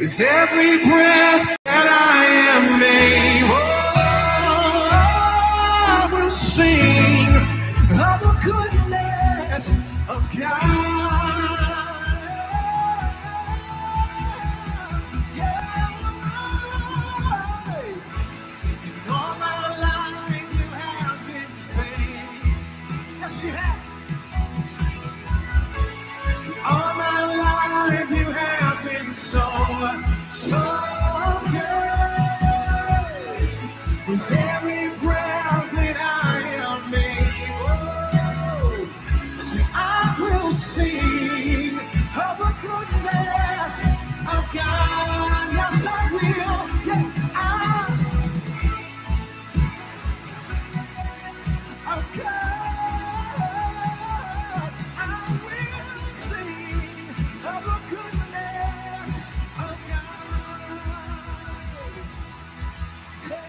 with every breath that I am able, I will sing of the goodness of God. Yeah. In all my life you have been faithful. Yes, you have. All my life you have been so good. With every breath that I am able, so I will sing of the goodness of God. Yes, I will. Yeah, of God. I will sing of the goodness of God. Yeah.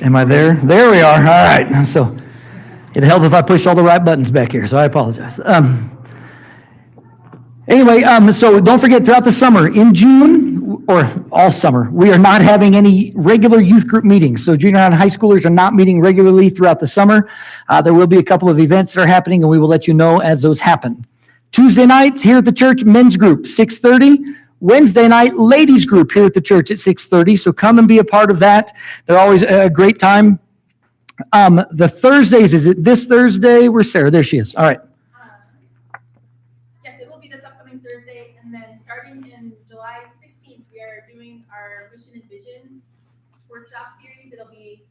Am I there? There we are. All right. So it'd help if I pushed all the right buttons back here, so I apologize. So don't forget, throughout the summer, in June, or all summer, we are not having any regular youth group meetings. So junior high and high schoolers are not meeting regularly throughout the summer. There will be a couple of events that are happening, and we will let you know as those happen. Tuesday nights here at the church, men's group, 6:30. Wednesday night, ladies group here at the church at 6:30. So come and be a part of that. They're always a great time. The Thursdays, is it this Thursday? Where's Sarah? There she is. All right. Yes, it will be this upcoming Thursday. And then starting in July 16th, we are doing our Mission and Vision workshop series. It'll be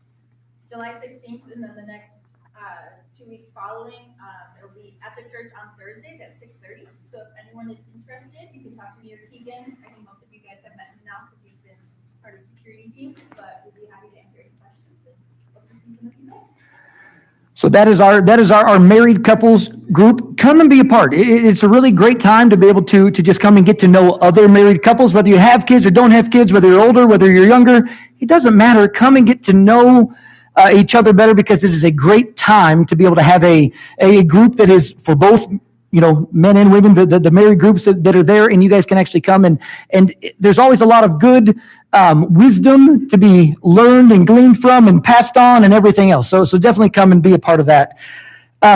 July 16th, and then the next 2 weeks following, it'll be at the church on Thursdays at 6:30. So if anyone is interested, you can talk to me or Keegan. I think most of you guys have met him now because he's been part of the security team, but we'd be happy to answer any questions and hope to see some of you there. So that is our married couples group. Come and be a part. It's a really great time to be able to just come and get to know other married couples, whether you have kids or don't have kids, whether you're older, whether you're younger. It doesn't matter. Come and get to know each other better, because it is a great time to be able to have a group that is for both, men and women, the married groups that are there, and you guys can actually come and there's always a lot of good wisdom to be learned and gleaned from and passed on and everything else. So definitely come and be a part of that.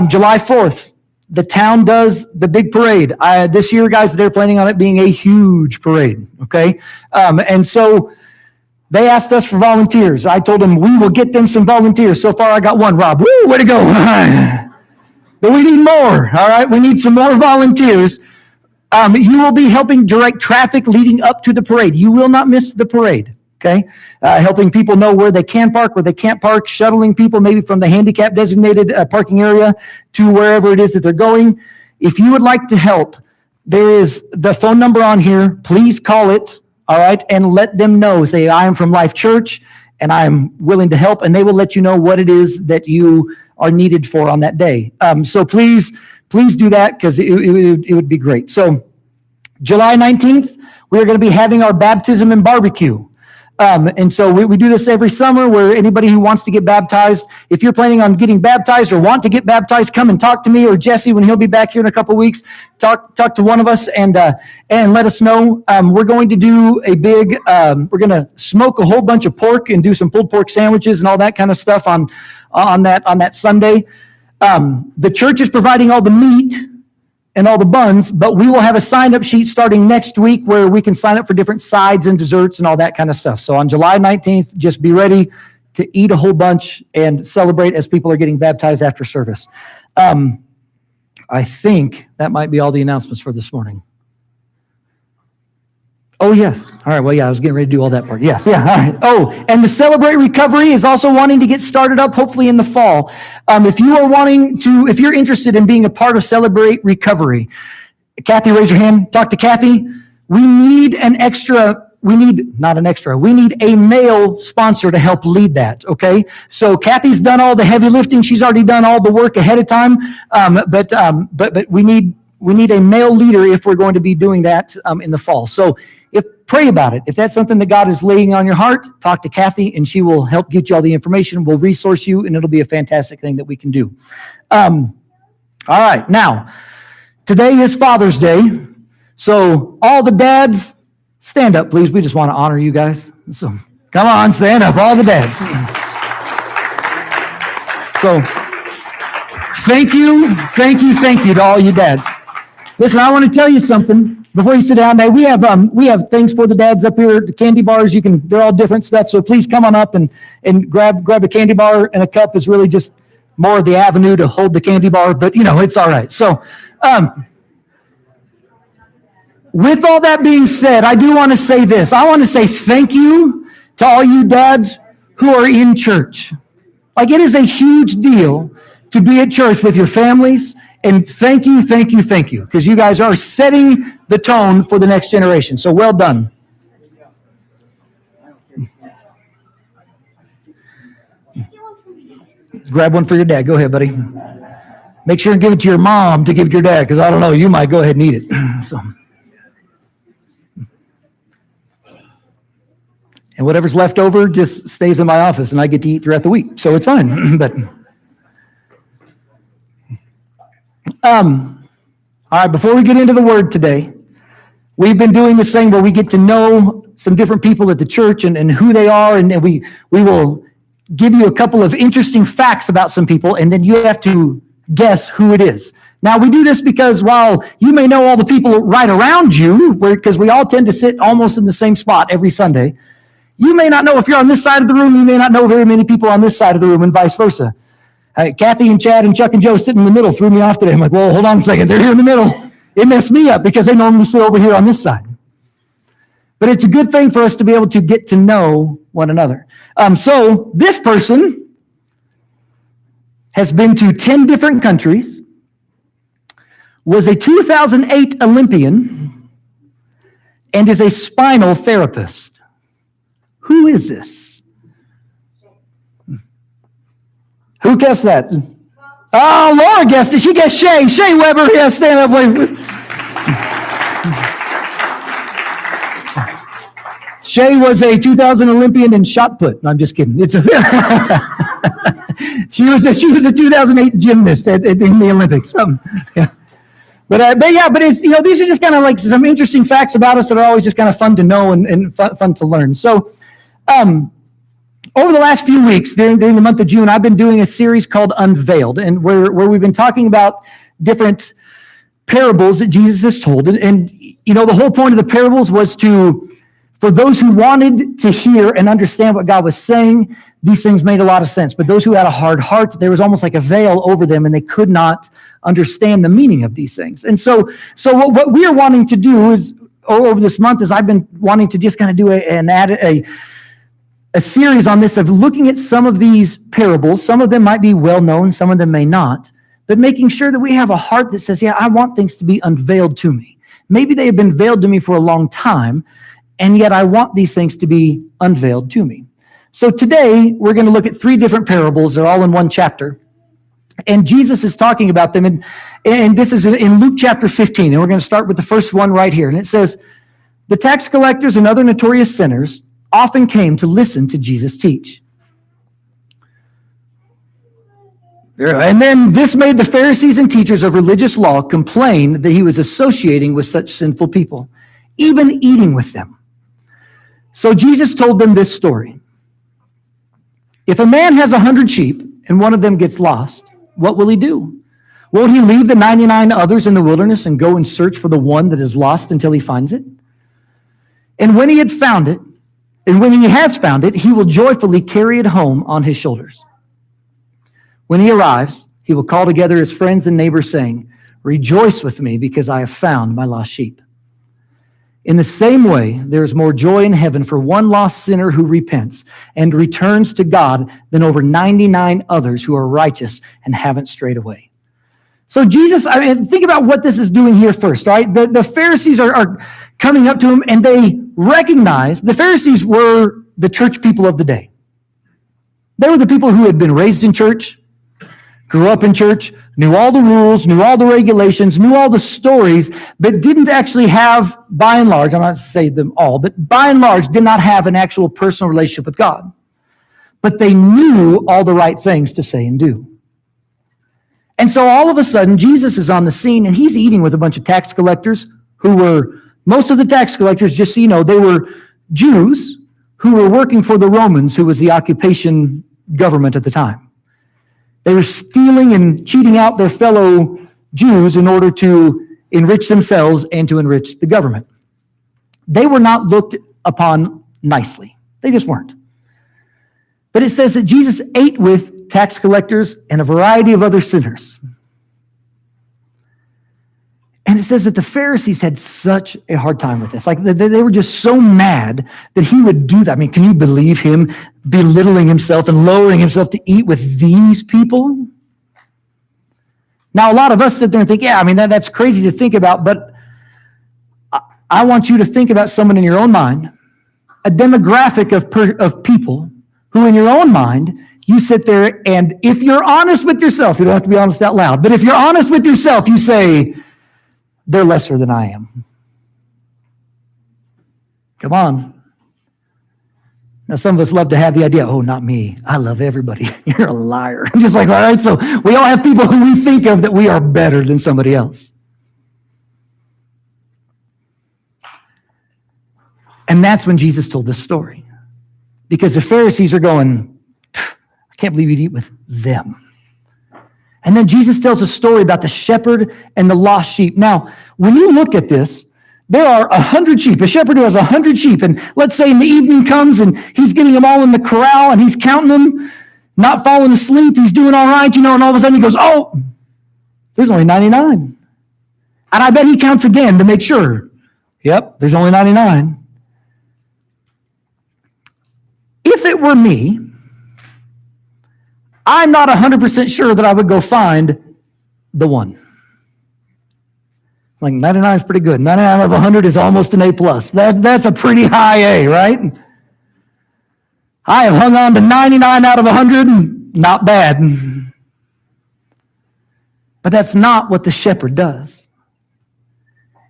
July 4th, the town does the big parade. This year, guys, they're planning on it being a huge parade, okay? And so they asked us for volunteers. I told them we will get them some volunteers. So far, I got one. Rob, woo, way to go. But we need more, all right? We need some more volunteers. You will be helping direct traffic leading up to the parade. You will not miss the parade, okay? Helping people know where they can park, where they can't park, shuttling people maybe from the handicap designated parking area to wherever it is that they're going. If you would like to help, there is the phone number on here. Please call it, all right? And let them know. Say, I am from Life Church, and I'm willing to help, and they will let you know what it is that you are needed for on that day. So please do that, because it would be great. So July 19th, we are going to be having our baptism and barbecue. And so we do this every summer, where anybody who wants to get baptized, if you're planning on getting baptized or want to get baptized, come and talk to me or Jesse when he'll be back here in a couple of weeks. Talk to one of us and let us know. We're going to do a big, we're going to smoke a whole bunch of pork and do some pulled pork sandwiches and all that kind of stuff on that Sunday. The church is providing all the meat and all the buns, but we will have a sign-up sheet starting next week where we can sign up for different sides and desserts and all that kind of stuff. So on July 19th, just be ready to eat a whole bunch and celebrate as people are getting baptized after service. I think that might be all the announcements for this morning. Oh, yes. All right. Well, yeah, I was getting ready to do all that part. Yes. Yeah. All right. Oh, and the Celebrate Recovery is also wanting to get started up, hopefully in the fall. If you're interested in being a part of Celebrate Recovery, Kathy, raise your hand. Talk to Kathy. We need a male sponsor to help lead that, okay? So Kathy's done all the heavy lifting. She's already done all the work ahead of time. But we need a male leader if we're going to be doing that in the fall. So Pray about it. If that's something that God is laying on your heart, talk to Kathy, and she will help get you all the information. We'll resource you, and it'll be a fantastic thing that we can do. All right, now, today is Father's Day, so all the dads, stand up, please. We just want to honor you guys. So come on, stand up, all the dads. So thank you to all you dads. Listen, I want to tell you something. Before you sit down, we have things for the dads up here. The candy bars, they're all different stuff. So please come on up and grab a candy bar, and a cup is really just more of the avenue to hold the candy bar, but it's all right. So, with all that being said, I do want to say this. I want to say thank you to all you dads who are in church. Like, it is a huge deal to be at church with your families. And thank you, because you guys are setting the tone for the next generation. So well done. Grab one for your dad. Go ahead, buddy. Make sure and give it to your mom to give to your dad, because I don't know, you might go ahead and eat it. So, and whatever's left over just stays in my office, and I get to eat throughout the week. So it's fine. But all right, before we get into the word today, we've been doing this thing where we get to know some different people at the church and who they are, and we will give you a couple of interesting facts about some people, and then you have to guess who it is. Now, we do this because while you may know all the people right around you, because we all tend to sit almost in the same spot every Sunday, you may not know if you're on this side of the room, you may not know very many people on this side of the room, and vice versa. Kathy and Chad and Chuck and Joe sitting in the middle threw me off today. I'm like, well, hold on a second. They're here in the middle. It messed me up because they normally sit over here on this side. But it's a good thing for us to be able to get to know one another. So this person has been to 10 different countries, was a 2008 Olympian, and is a spinal therapist. Who is this? Who guessed that? Oh, Laura guessed it. She guessed Shay. Shay Weber. Yeah, stand up. Shay was a 2000 Olympian in shot put. No, I'm just kidding. She was a 2008 gymnast in the Olympics. Yeah. But it's, these are just kind of like some interesting facts about us that are always just kind of fun to know and fun to learn. So, over the last few weeks, during the month of June, I've been doing a series called Unveiled, and where we've been talking about different parables that Jesus has told. And the whole point of the parables was for those who wanted to hear and understand what God was saying, these things made a lot of sense. But those who had a hard heart, there was almost like a veil over them, and they could not understand the meaning of these things. And so what we are wanting to do is, over this month, is I've been wanting to just kind of do a series on this of looking at some of these parables. Some of them might be well known, some of them may not, but making sure that we have a heart that says, yeah, I want things to be unveiled to me. Maybe they have been veiled to me for a long time, and yet I want these things to be unveiled to me. So today, we're going to look at 3 different parables. They're all in one chapter. And Jesus is talking about them, and this is in Luke chapter 15, and we're going to start with the first one right here. And it says, the tax collectors and other notorious sinners often came to listen to Jesus teach. And then this made the Pharisees and teachers of religious law complain that he was associating with such sinful people, even eating with them. So Jesus told them this story. If a man has 100 sheep and one of them gets lost, what will he do? Won't he leave the 99 others in the wilderness and go and search for the one that is lost until he finds it? And when he has found it, he will joyfully carry it home on his shoulders. When he arrives, he will call together his friends and neighbors, saying, rejoice with me because I have found my lost sheep. In the same way, there is more joy in heaven for one lost sinner who repents and returns to God than over 99 others who are righteous and haven't strayed away. So Jesus, think about what this is doing here first, right? The Pharisees are coming up to him, and they recognize the Pharisees were the church people of the day. They were the people who had been raised in church. grew up in church, knew all the rules, knew all the regulations, knew all the stories, but didn't actually have, by and large, I'm not saying them all, but by and large, did not have an actual personal relationship with God. But they knew all the right things to say and do. And so all of a sudden, Jesus is on the scene, and he's eating with a bunch of tax collectors who were, most of the tax collectors, just so you know, they were Jews who were working for the Romans, who was the occupation government at the time. They were stealing and cheating out their fellow Jews in order to enrich themselves and to enrich the government. They were not looked upon nicely. They just weren't. But it says that Jesus ate with tax collectors and a variety of other sinners. And it says that the Pharisees had such a hard time with this. Like they were just so mad that he would do that. I mean, can you believe him belittling himself and lowering himself to eat with these people? Now, a lot of us sit there and think, yeah, I mean, that's crazy to think about, but I want you to think about someone in your own mind, a demographic of people who in your own mind, you sit there and if you're honest with yourself, you don't have to be honest out loud, but if you're honest with yourself, you say, they're lesser than I am. Come on. Now, some of us love to have the idea, oh, not me. I love everybody. You're a liar. I'm just like, all right, so we all have people who we think of that we are better than somebody else. And that's when Jesus told this story. Because the Pharisees are going, I can't believe you'd eat with them. And then Jesus tells a story about the shepherd and the lost sheep. Now, when you look at this, there are 100 sheep. A shepherd who has 100 sheep. And let's say in the evening comes and he's getting them all in the corral and he's counting them, not falling asleep. He's doing all right, and all of a sudden he goes, oh, there's only 99. And I bet he counts again to make sure. Yep, there's only 99. If it were me, I'm not 100% sure that I would go find the one. Like 99 is pretty good. 99 out of 100 is almost an A+. That's a pretty high A, right? I have hung on to 99 out of 100, not bad. But that's not what the shepherd does.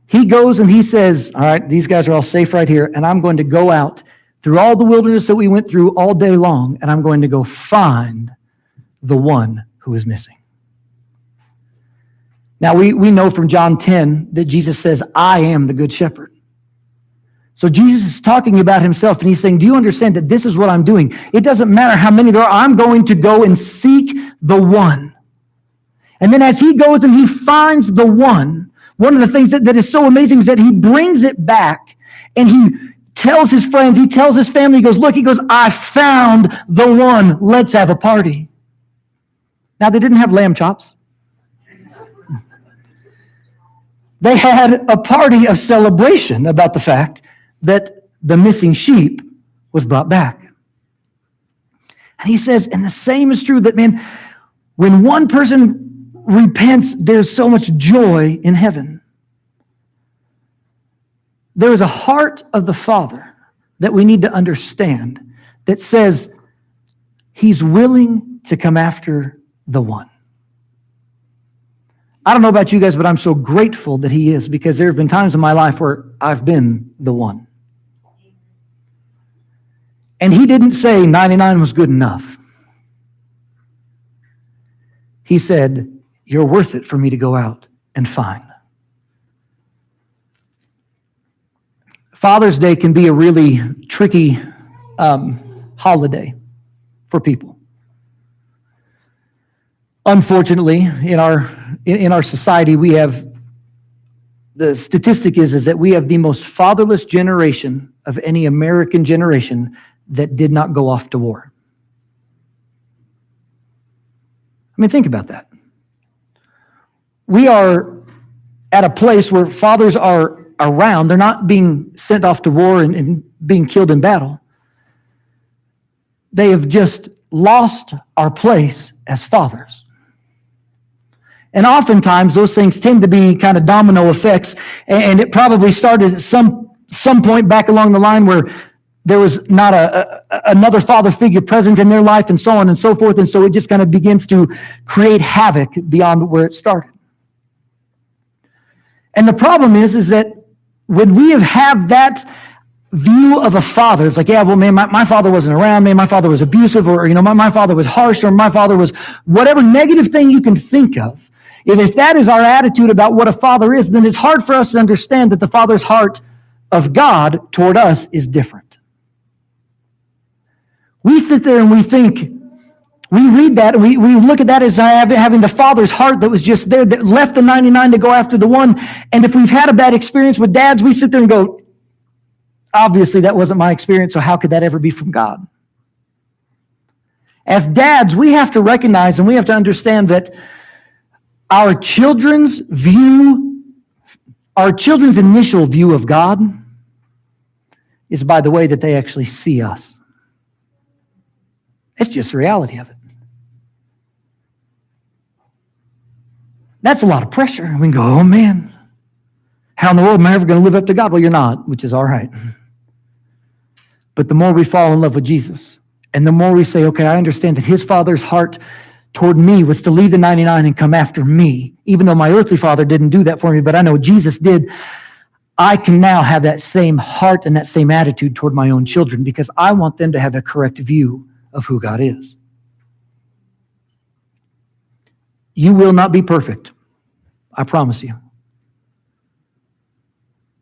He goes and he says, all right, these guys are all safe right here, and I'm going to go out through all the wilderness that we went through all day long, and I'm going to go find the one who is missing. Now, we know from John 10 that Jesus says, I am the good shepherd. So Jesus is talking about himself, and he's saying, do you understand that this is what I'm doing? It doesn't matter how many there are. I'm going to go and seek the one. And then as he goes and he finds the one of the things that is so amazing is that he brings it back, and he tells his friends, he tells his family, he goes, I found the one. Let's have a party. Now, they didn't have lamb chops. They had a party of celebration about the fact that the missing sheep was brought back. And he says, and the same is true that, man, when one person repents, there's so much joy in heaven. There is a heart of the Father that we need to understand that says he's willing to come after the one. I don't know about you guys, but I'm so grateful that he is, because there have been times in my life where I've been the one. And he didn't say 99 was good enough. He said, you're worth it for me to go out and find. Father's Day can be a really tricky holiday for people. Unfortunately, in our society, we have, the statistic is that we have the most fatherless generation of any American generation that did not go off to war. I mean, think about that. We are at a place where fathers are around. They're not being sent off to war and being killed in battle. They have just lost our place as fathers. And oftentimes, those things tend to be kind of domino effects, and it probably started at some point back along the line where there was not another father figure present in their life, and so on and so forth. And so it just kind of begins to create havoc beyond where it started. And the problem is that when we have that view of a father, it's like, yeah, well, man, my father wasn't around, man, my father was abusive, or, my father was harsh, or my father was whatever negative thing you can think of. If that is our attitude about what a father is, then it's hard for us to understand that the Father's heart of God toward us is different. We sit there and we think, we read that, and we look at that as having the Father's heart that was just there, that left the 99 to go after the one. And if we've had a bad experience with dads, we sit there and go, obviously that wasn't my experience, so how could that ever be from God? As dads, we have to recognize and we have to understand that our children's initial view of God is by the way that they actually see us. It's just the reality of it. That's a lot of pressure. And we can go, oh man, how in the world am I ever going to live up to God? Well, you're not, which is all right. But the more we fall in love with Jesus, and the more we say, okay, I understand that his Father's heart toward me was to leave the 99 and come after me, even though my earthly father didn't do that for me, but I know Jesus did. I can now have that same heart and that same attitude toward my own children because I want them to have a correct view of who God is. You will not be perfect. I promise you.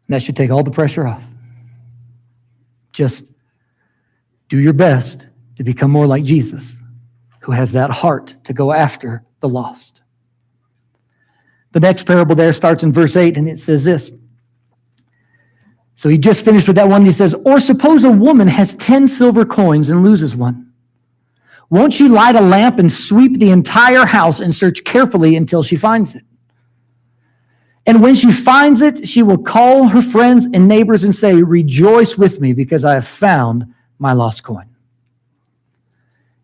That should take all the pressure off. Just do your best to become more like Jesus, who has that heart to go after the lost. The next parable there starts in verse 8, and it says this. So he just finished with that one, and he says, or suppose a woman has 10 silver coins and loses one. Won't she light a lamp and sweep the entire house and search carefully until she finds it? And when she finds it, she will call her friends and neighbors and say, rejoice with me because I have found my lost coin.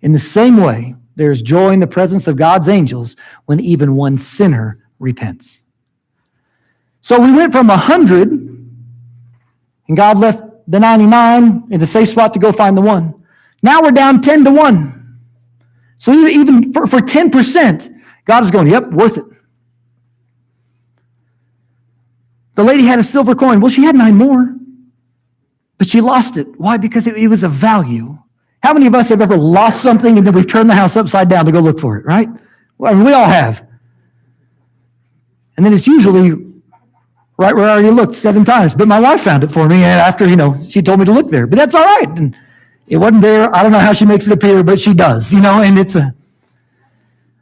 In the same way, there is joy in the presence of God's angels when even one sinner repents. So we went from 100, and God left the 99 in a safe spot to go find the one. Now we're down 10 to 1. So even for 10%, God is going, yep, worth it. The lady had a silver coin. Well, she had 9 more, but she lost it. Why? Because it was of value. How many of us have ever lost something and then we've turned the house upside down to go look for it, right? Well, I mean, we all have. And then it's usually right where I already looked 7 times. But my wife found it for me after, she told me to look there. But that's all right. And it wasn't there. I don't know how she makes it appear, but she does, and it's a...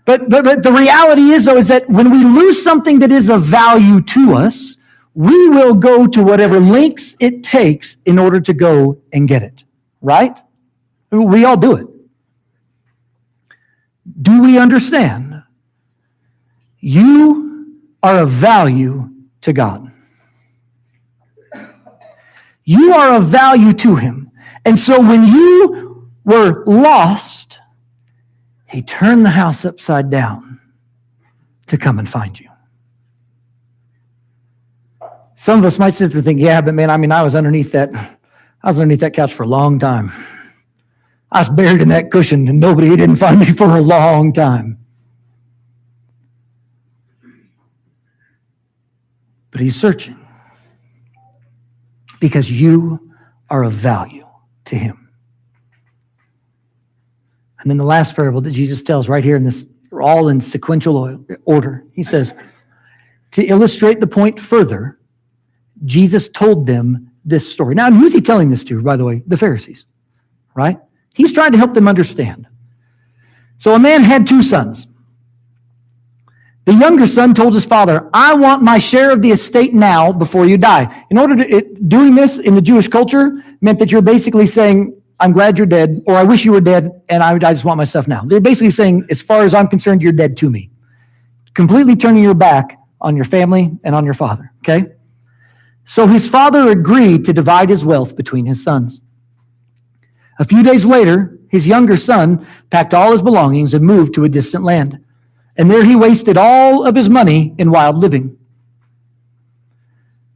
But the reality is, though, is that when we lose something that is of value to us, we will go to whatever lengths it takes in order to go and get it, right? We all do it. Do we understand? You are of value to God. You are of value to him. And so when you were lost, he turned the house upside down to come and find you. Some of us might sit there and think, yeah, but man, I was underneath that couch for a long time. I was buried in that cushion and nobody didn't find me for a long time. But he's searching because you are of value to him. And then the last parable that Jesus tells right here in this, all in sequential order. He says, to illustrate the point further, Jesus told them this story. Now, who's he telling this to, by the way? The Pharisees, right? He's trying to help them understand. So a man had 2 sons. The younger son told his father, I want my share of the estate now before you die. In order to, doing this in the Jewish culture meant that you're basically saying, I'm glad you're dead, or I wish you were dead, and I just want my stuff now. They're basically saying, as far as I'm concerned, you're dead to me. Completely turning your back on your family and on your father, okay? So his father agreed to divide his wealth between his sons. A few days later, his younger son packed all his belongings and moved to a distant land. And there he wasted all of his money in wild living.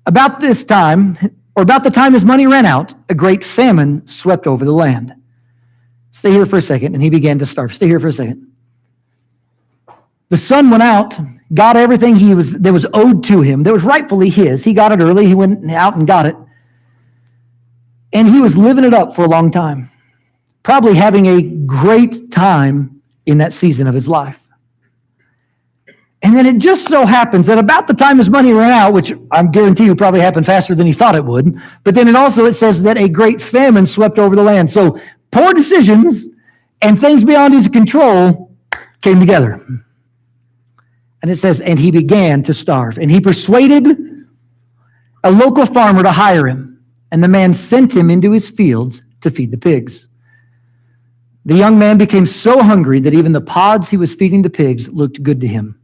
About this time, or about the time his money ran out, a great famine swept over the land. Stay here for a second, and he began to starve. Stay here for a second. The son went out, got everything that was owed to him, that was rightfully his. He got it early. He went out and got it. And he was living it up for a long time, probably having a great time in that season of his life. And then it just so happens that about the time his money ran out, which I guarantee you probably happened faster than he thought it would, but then it says that a great famine swept over the land. So poor decisions and things beyond his control came together. And it says, and he began to starve. And he persuaded a local farmer to hire him. And the man sent him into his fields to feed the pigs. The young man became so hungry that even the pods he was feeding the pigs looked good to him.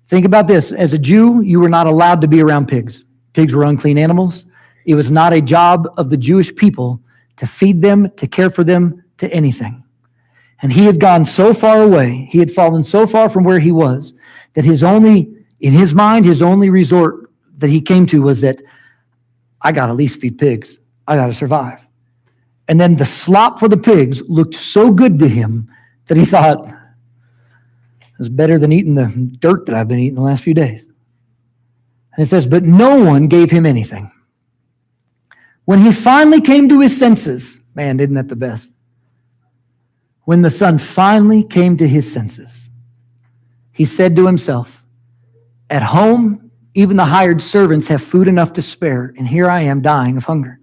Think about this. As a Jew, you were not allowed to be around pigs. Pigs were unclean animals. It was not a job of the Jewish people to feed them, to care for them, to anything. And he had gone so far away, he had fallen so far from where he was, that in his mind, his only resort that he came to was that, I got to at least feed pigs. I got to survive. And then the slop for the pigs looked so good to him that he thought, it's better than eating the dirt that I've been eating the last few days. And it says, but no one gave him anything. When he finally came to his senses, man, isn't that the best? When the son finally came to his senses, he said to himself, at home, even the hired servants have food enough to spare, and here I am dying of hunger.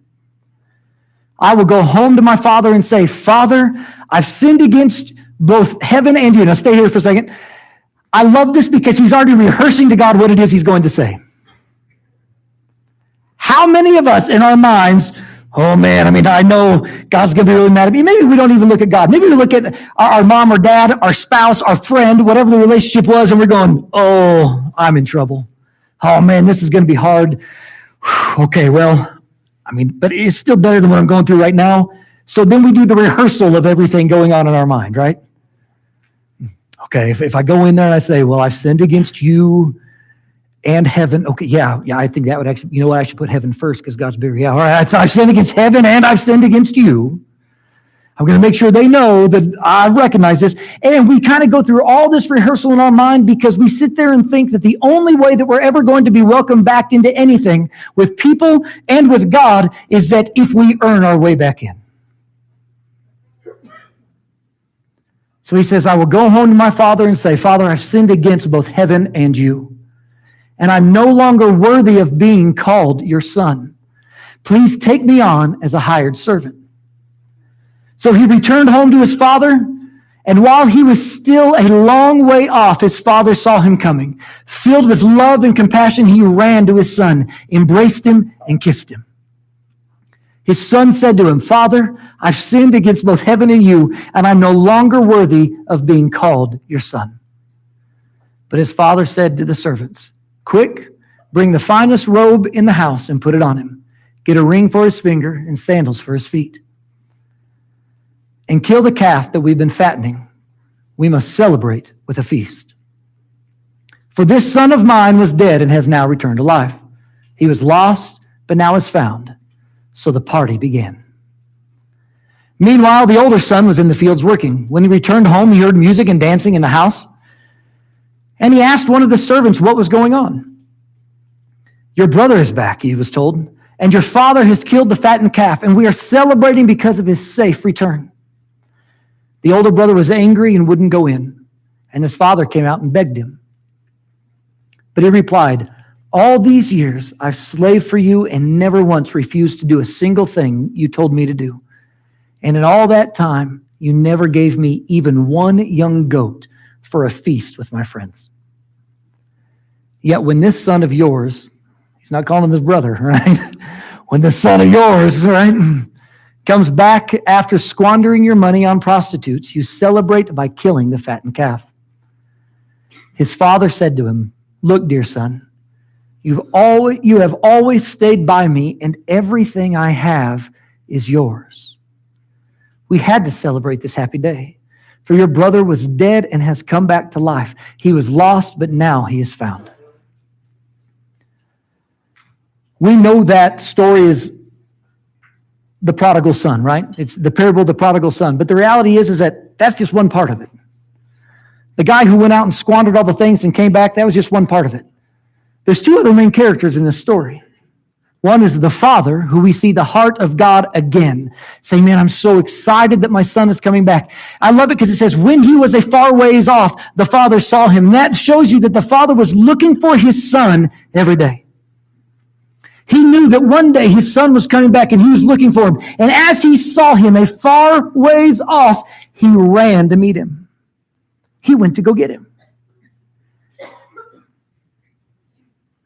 I will go home to my father and say, Father, I've sinned against both heaven and you. Now stay here for a second. I love this because he's already rehearsing to God what it is he's going to say. How many of us in our minds, oh man, I know God's going to be really mad at me. Maybe we don't even look at God. Maybe we look at our mom or dad, our spouse, our friend, whatever the relationship was, and we're going, oh, I'm in trouble. Oh man, this is going to be hard. Okay, well, but it's still better than what I'm going through right now. So then we do the rehearsal of everything going on in our mind, right? Okay, if I go in there and I say, well, I've sinned against you and heaven. Okay, yeah, I think that would actually, you know what, I should put heaven first because God's bigger. Yeah, all right, I've sinned against heaven and I've sinned against you. I'm going to make sure they know that I recognize this. And we kind of go through all this rehearsal in our mind because we sit there and think that the only way that we're ever going to be welcomed back into anything with people and with God is that if we earn our way back in. So he says, I will go home to my father and say, Father, I've sinned against both heaven and you, and I'm no longer worthy of being called your son. Please take me on as a hired servant. So he returned home to his father, and while he was still a long way off, his father saw him coming. Filled with love and compassion, he ran to his son, embraced him, and kissed him. His son said to him, Father, I've sinned against both heaven and you, and I'm no longer worthy of being called your son. But his father said to the servants, Quick, bring the finest robe in the house and put it on him. Get a ring for his finger and sandals for his feet. And kill the calf that we've been fattening. We must celebrate with a feast. For this son of mine was dead and has now returned to life. He was lost, but now is found. So the party began. Meanwhile, the older son was in the fields working. When he returned home, he heard music and dancing in the house. And he asked one of the servants what was going on. Your brother is back, he was told, and your father has killed the fattened calf, and we are celebrating because of his safe return. The older brother was angry and wouldn't go in, and his father came out and begged him. But he replied, All these years I've slaved for you and never once refused to do a single thing you told me to do. And in all that time, you never gave me even one young goat for a feast with my friends. Yet when this son of yours, he's not calling him his brother, right? When this son of yours, right, comes back after squandering your money on prostitutes, you celebrate by killing the fattened calf. His father said to him, Look, dear son, you have always stayed by me, and everything I have is yours. We had to celebrate this happy day, for your brother was dead and has come back to life. He was lost, but now he is found. We know that story is the prodigal son, right? It's the parable of the prodigal son. But the reality is that that's just one part of it. The guy who went out and squandered all the things and came back, that was just one part of it. There's two other main characters in this story. One is the father, who we see the heart of God again, saying, man, I'm so excited that my son is coming back. I love it because it says, when he was a far ways off, the father saw him. And that shows you that the father was looking for his son every day. He knew that one day his son was coming back and he was looking for him. And as he saw him a far ways off, he ran to meet him. He went to go get him.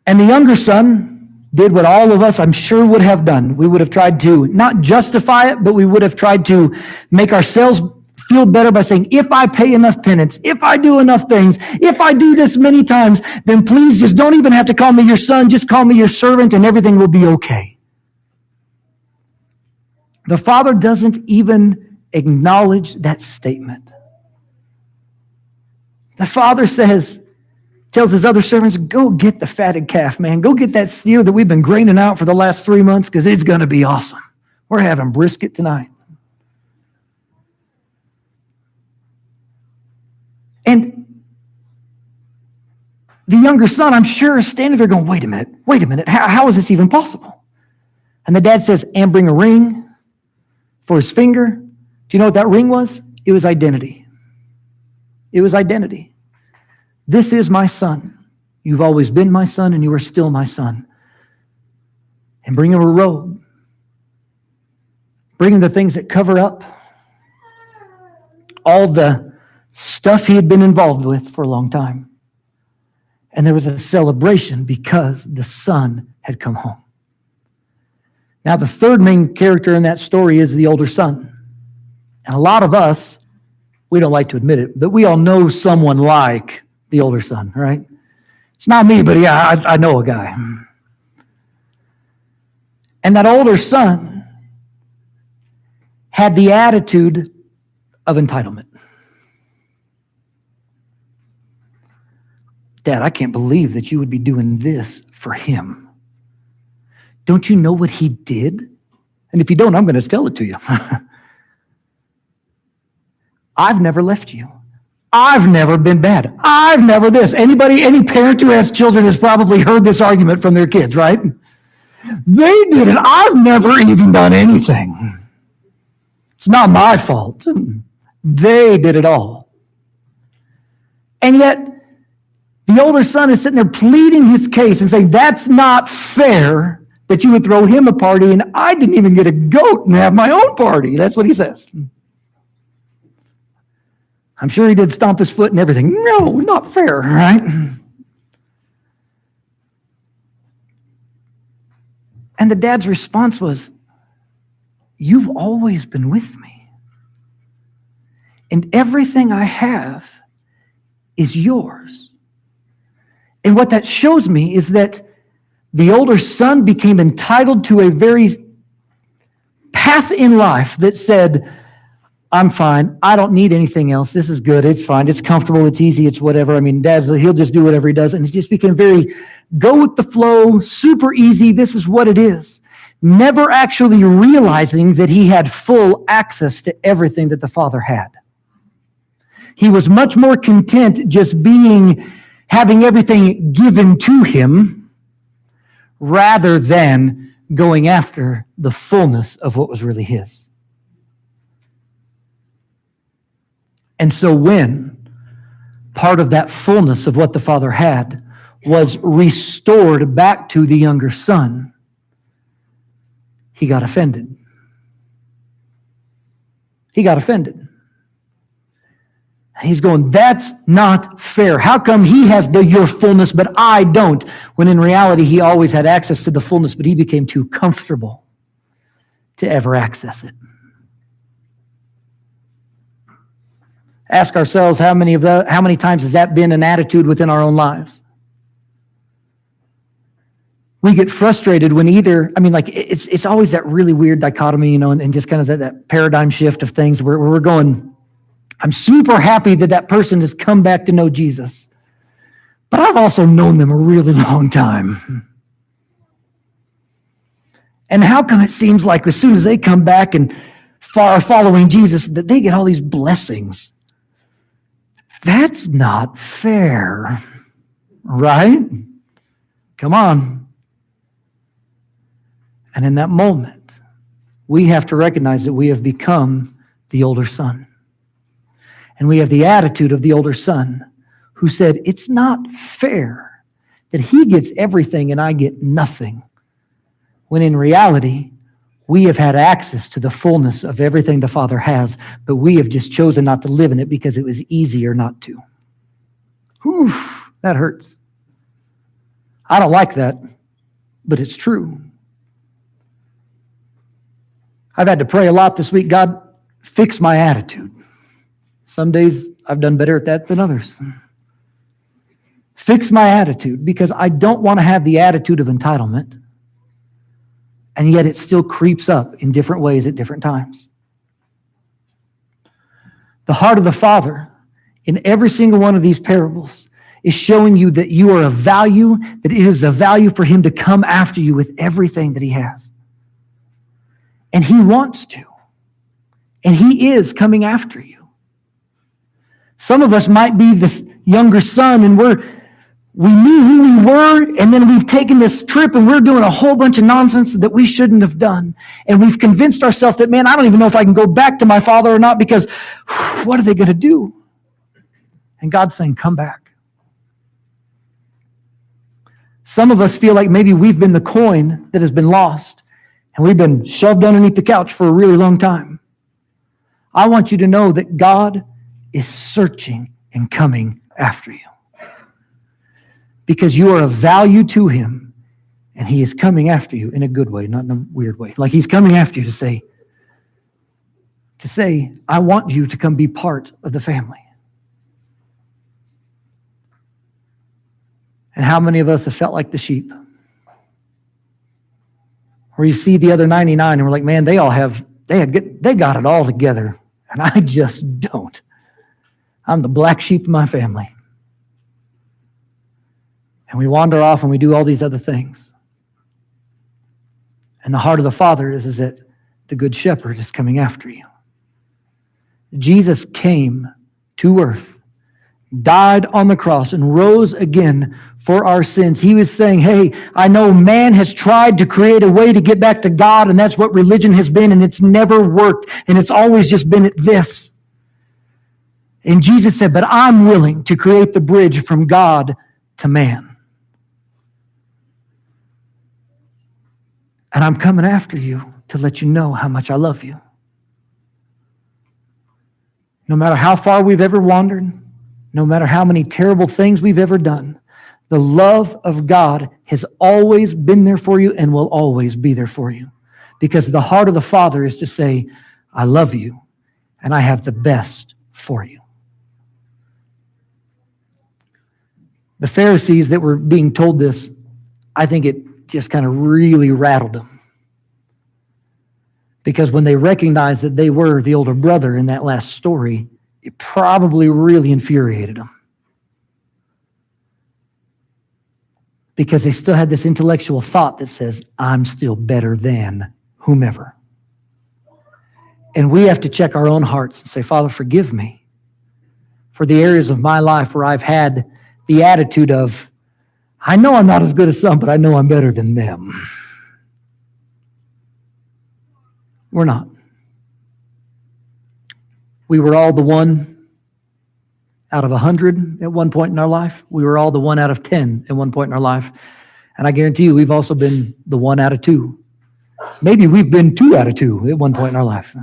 And the younger son did what all of us, I'm sure, would have done. We would have tried to not justify it, but we would have tried to make ourselves feel better by saying, if I pay enough penance, if I do enough things, if I do this many times, then please just don't even have to call me your son, just call me your servant and everything will be okay. The father doesn't even acknowledge that statement. The father tells his other servants, go get the fatted calf, man. Go get that steer that we've been graining out for the last 3 months because it's going to be awesome. We're having brisket tonight. And the younger son, I'm sure, is standing there going, wait a minute, how is this even possible? And the dad says, and bring a ring for his finger. Do you know what that ring was? It was identity. It was identity. This is my son. You've always been my son, and you are still my son. And bring him a robe. Bring him the things that cover up all the stuff he had been involved with for a long time. And there was a celebration because the son had come home. Now, the third main character in that story is the older son. And a lot of us, we don't like to admit it, but we all know someone like the older son, right? It's not me, but yeah, I know a guy. And that older son had the attitude of entitlement. Dad, I can't believe that you would be doing this for him. Don't you know what he did? And if you don't, I'm going to tell it to you. I've never left you. I've never been bad. I've never this. Any parent who has children has probably heard this argument from their kids, right? They did it. I've never even done anything. It's not my fault. They did it all. And yet, the older son is sitting there pleading his case and saying, that's not fair that you would throw him a party and I didn't even get a goat and have my own party. That's what he says. I'm sure he did stomp his foot and everything. No, not fair, right? And the dad's response was, you've always been with me. And everything I have is yours. And what that shows me is that the older son became entitled to a very path in life that said, I'm fine. I don't need anything else. This is good. It's fine. It's comfortable. It's easy. It's whatever. I mean, he'll just do whatever he does. And it just became very go with the flow, super easy. This is what it is. Never actually realizing that he had full access to everything that the father had. He was much more content just having everything given to him rather than going after the fullness of what was really his. And so when part of that fullness of what the father had was restored back to the younger son, he got offended. He got offended. He's going, that's not fair. How come he has your fullness, but I don't? When in reality, he always had access to the fullness, but he became too comfortable to ever access it. Ask ourselves, how many times has that been an attitude within our own lives? We get frustrated when it's always that really weird dichotomy, and just kind of that paradigm shift of things where we're going, I'm super happy that person has come back to know Jesus, but I've also known them a really long time. And how come it seems like as soon as they come back and are following Jesus, that they get all these blessings? That's not fair, right? Come on. And in that moment, we have to recognize that we have become the older son. And we have the attitude of the older son who said, it's not fair that he gets everything and I get nothing. When in reality, we have had access to the fullness of everything the Father has, but we have just chosen not to live in it because it was easier not to. Whew, that hurts. I don't like that, but it's true. I've had to pray a lot this week. God, fix my attitude. Some days I've done better at that than others. Fix my attitude, because I don't want to have the attitude of entitlement, and yet it still creeps up in different ways at different times. The heart of the Father in every single one of these parables is showing you that you are of value, that it is a value for him to come after you with everything that he has. And he wants to. And he is coming after you. Some of us might be this younger son, and we knew who we were, and then we've taken this trip and we're doing a whole bunch of nonsense that we shouldn't have done. And we've convinced ourselves that, man, I don't even know if I can go back to my father or not, because what are they going to do? And God's saying, come back. Some of us feel like maybe we've been the coin that has been lost, and we've been shoved underneath the couch for a really long time. I want you to know that God is searching and coming after you, because you are of value to him, and he is coming after you in a good way, not in a weird way. Like he's coming after you to say, I want you to come be part of the family. And how many of us have felt like the sheep? Where you see the other 99 and we're like, man, they got it all together, and I just don't. I'm the black sheep of my family. And we wander off and we do all these other things. And the heart of the Father is that the Good Shepherd is coming after you. Jesus came to earth, died on the cross, and rose again for our sins. He was saying, hey, I know man has tried to create a way to get back to God, and that's what religion has been, and it's never worked, and it's always just been this. And Jesus said, but I'm willing to create the bridge from God to man. And I'm coming after you to let you know how much I love you. No matter how far we've ever wandered, no matter how many terrible things we've ever done, the love of God has always been there for you and will always be there for you. Because the heart of the Father is to say, I love you, and I have the best for you. The Pharisees that were being told this, I think it just kind of really rattled them. Because when they recognized that they were the older brother in that last story, it probably really infuriated them. Because they still had this intellectual thought that says, I'm still better than whomever. And we have to check our own hearts and say, Father, forgive me for the areas of my life where I've had the attitude of, I know I'm not as good as some, but I know I'm better than them. We're not. We were all the one out of 100 at one point in our life. We were all the 1 out of 10 at one point in our life. And I guarantee you, we've also been the 1 out of 2. Maybe we've been 2 out of 2 at one point in our life.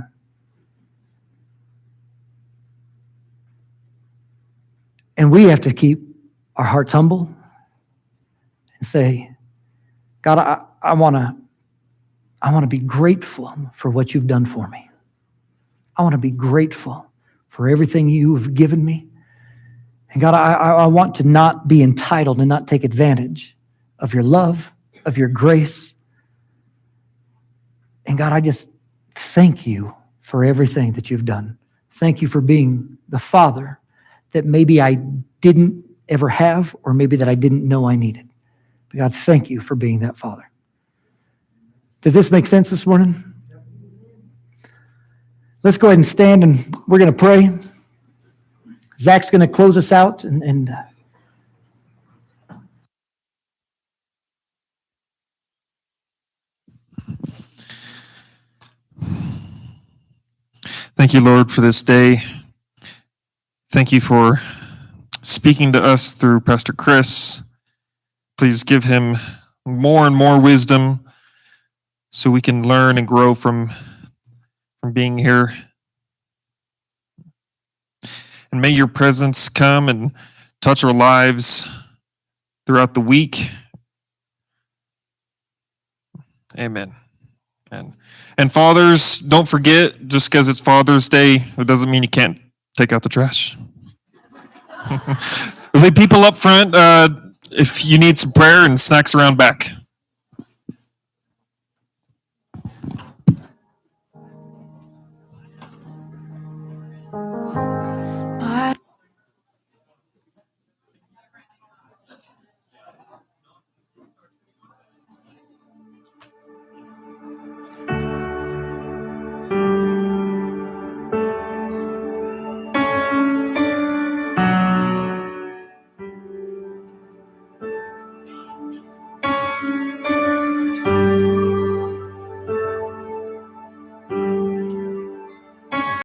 And we have to keep our hearts humble and say, God, I want to be grateful for what you've done for me. I want to be grateful for everything you have given me. And God, I want to not be entitled and not take advantage of your love, of your grace. And God, I just thank you for everything that you've done. Thank you for being the Father that maybe I didn't ever have, or maybe that I didn't know I needed. But God, thank you for being that Father. Does this make sense this morning? Let's go ahead and stand and we're going to pray. Zach's going to close us out and Thank you, Lord, for this day. Thank you for speaking to us through Pastor Chris. Please give him more and more wisdom so we can learn and grow from being here. And may your presence come and touch our lives throughout the week. Amen. And fathers, don't forget, just because it's Father's Day, it doesn't mean you can't take out the trash. There'll be people up front if you need some prayer and snacks around back.